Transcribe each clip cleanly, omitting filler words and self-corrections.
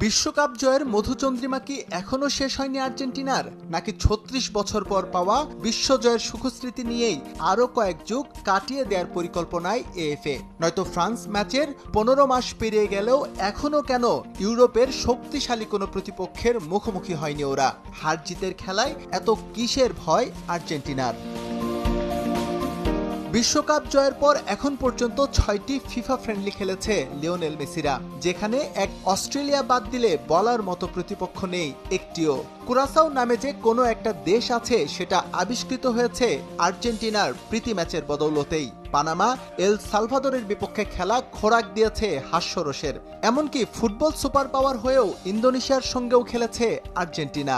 বিশ্বকাপ জয়ের মধুচন্দ্রিমা কি এখনো শেষ হয়নি আর্জেন্টিনার, নাকি ৩৬ বছর পর পাওয়া বিশ্বজয়ের সুখস্মৃতি নিয়েই আরও কয়েক যুগ কাটিয়ে দেওয়ার পরিকল্পনায় এএফএ? নয়তো ফ্রান্স ম্যাচের ১৫ মাস পেরিয়ে গেলেও এখনও কেন ইউরোপের শক্তিশালী কোনো প্রতিপক্ষের মুখোমুখি হয়নি ওরা? হার জিতের খেলায় এত কিসের ভয় আর্জেন্টিনার? বিশ্বকাপ জয়ের পর এখন পর্যন্ত ৬টি ফিফা ফ্রেন্ডলি খেলেছে লিওনেল মেসিরা, যেখানে এক অস্ট্রেলিয়া বাদ দিলে বলার মতো প্রতিপক্ষ নেই একটিও। কুরাসাও নামে যে কোনো একটা দেশ আছে সেটা আবিষ্কৃত হয়েছে আর্জেন্টিনার প্রীতি ম্যাচের বদৌলতেই। পানামা এল সালভাদরের বিপক্ষে খেলা খোরাক দিয়েছে হাস্যরসের। এমনকি ফুটবল সুপার পাওয়ার হয়েও ইন্দোনেশিয়ার সঙ্গেও খেলেছে আর্জেন্টিনা।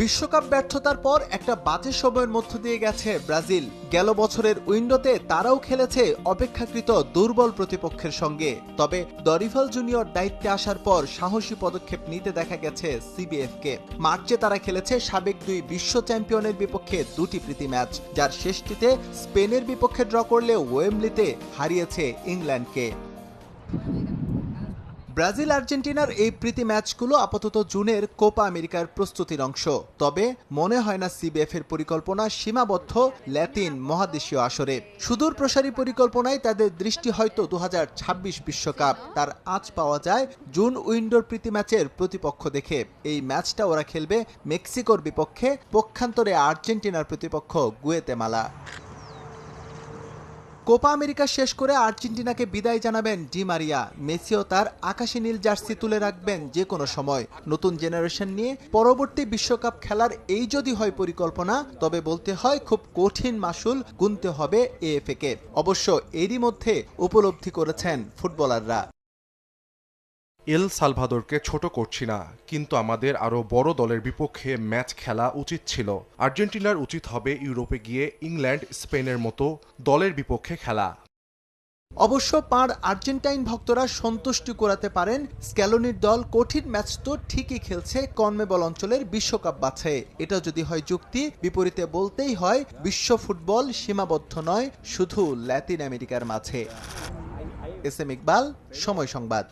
বিশ্বকাপ ব্যর্থতার পর একটা বাজে সময়ের মধ্য দিয়ে গেছে ব্রাজিল। গেল বছরের উইন্ডোতে তারাও খেলেছে অপেক্ষাকৃত দুর্বল প্রতিপক্ষের সঙ্গে। তবে দরিভাল জুনিয়র দায়িত্বে আসার পর সাহসী পদক্ষেপ নিতে দেখা গেছে সিবিএফকে। মার্চে তারা খেলেছে সাবেক দুই বিশ্ব চ্যাম্পিয়নের বিপক্ষে দুটি প্রীতি ম্যাচ, যার শেষটিতে স্পেনের বিপক্ষে ড্র করলেও ওয়েম্বলিতে হারিয়েছে ইংল্যান্ডকে। ব্রাজিল আর্জেন্টিনার এই প্রীতি ম্যাচগুলো আপাতত জুনের কোপা আমেরিকার প্রস্তুতির অংশ। তবে মনে হয় না সিবিএফ এর পরিকল্পনা সীমাবদ্ধ ল্যাতিন মহাদেশীয় আসরে। সুদূর প্রসারী পরিকল্পনায় তাদের দৃষ্টি হয়তো ২০২৬ বিশ্বকাপ। তার আঁচ পাওয়া যায় জুন উইন্ডোর প্রীতি ম্যাচের প্রতিপক্ষ দেখে। এই ম্যাচটা ওরা খেলবে মেক্সিকোর বিপক্ষে, পক্ষান্তরে আর্জেন্টিনার প্রতিপক্ষ গুয়েতেমালা। কোপা আমেরিকা শেষ করে আর্জেন্টিনাকে বিদায় জানাবেন ডি মারিয়া। মেসিও তার আকাশী নীল জার্সি তুলে রাখবেন যে কোনো সময়। নতুন জেনারেশন নিয়ে পরবর্তী বিশ্বকাপ খেলার এই যদি হয় পরিকল্পনা, তবে বলতে হয় খুব কঠিন মাসুল গুনতে হবে এএফএ কে। অবশ্য এরই মধ্যে উপলব্ধি করেছেন ফুটবলাররা। এল সালভাদরকে ছোট করছি না, কিন্তু আমাদের আরও বড় দলের বিপক্ষে ম্যাচ খেলা উচিত ছিল। আর্জেন্টিনার উচিত হবে ইউরোপে গিয়ে ইংল্যান্ড, স্পেনের মতো দলের বিপক্ষে খেলা। অবশ্য পাঁড় আর্জেন্টাইন ভক্তরা সন্তুষ্টি করাতে পারেন স্ক্যালোনির দল কঠিন ম্যাচ তো ঠিকই খেলছে কনমেবল অঞ্চলের বিশ্বকাপ বাছে। এটা যদি হয় যুক্তি, বিপরীতে বলতেই হয় বিশ্ব ফুটবল সীমাবদ্ধ নয় শুধু ল্যাতিন আমেরিকার মাঝে। এস এম ইকবাল, সময় সংবাদ।